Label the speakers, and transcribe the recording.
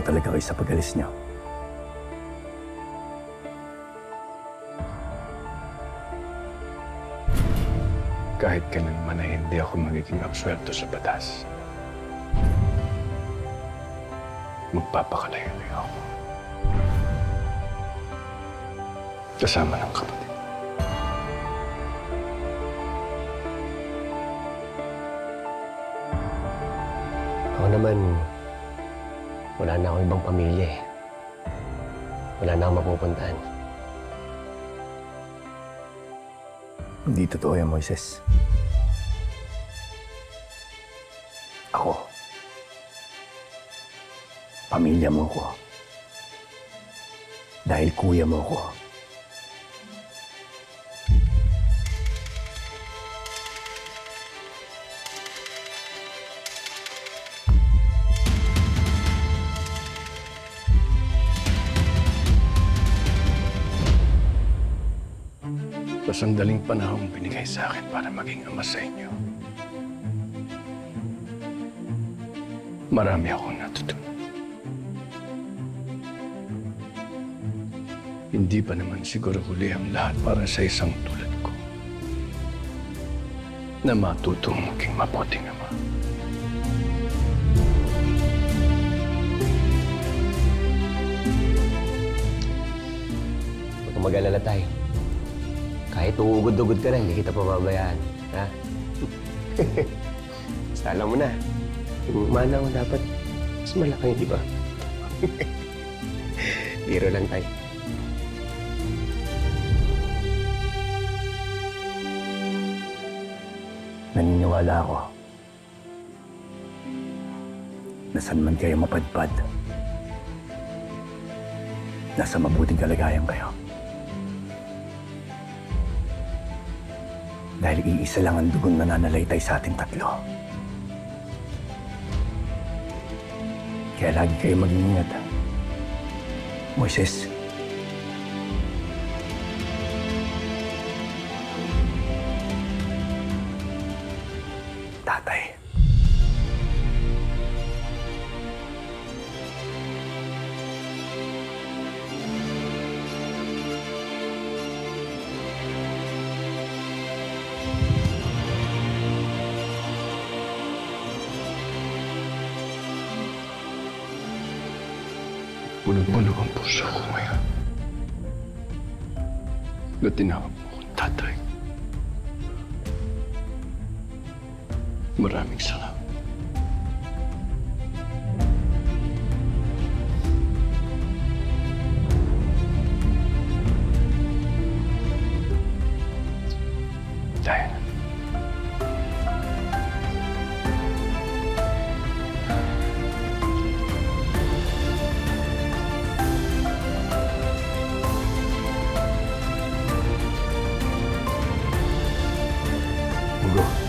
Speaker 1: talaga kayo sa pag-alis niyo.
Speaker 2: Kahit kailanman ay hindi ako magiging absuelto sa batas. Magpapakalayo-layo ako. Kasama ng kapatid.
Speaker 3: Ako naman, wala na akong ibang pamilya eh. Wala na akong mapupuntahan.
Speaker 1: Hindi totoo yan, Moises. Ako. Pamilya mo ko. Dahil kuya mo ko.
Speaker 2: Sa sandaling panahong binigay sa akin para maging ama sa inyo, marami akong natutunan. Hindi pa naman siguro huli ang lahat para sa isang tulad ko na matutong maging mabuting ama.
Speaker 3: Huwag kang mag-alala tayo. Kahit uugod-ugod ka na, hindi kita pababayaan. Ha? Basta alam mo na, yung mana mo dapat mas malaki, di ba? Biro lang tayo.
Speaker 1: Naniniwala ako na saan man kayo mapadpad, nasa mabuting kalagayan kayo. Dahil iisa lang ang dugong nananalaytay sa ating tatlo. Kaya lagi kayo mag-iingat. Moises. Tatay.
Speaker 2: Puno-puno ang puso ko ngayon. Na tinawag mo kong tatay. Maraming salamat. Diana.
Speaker 1: Hugo.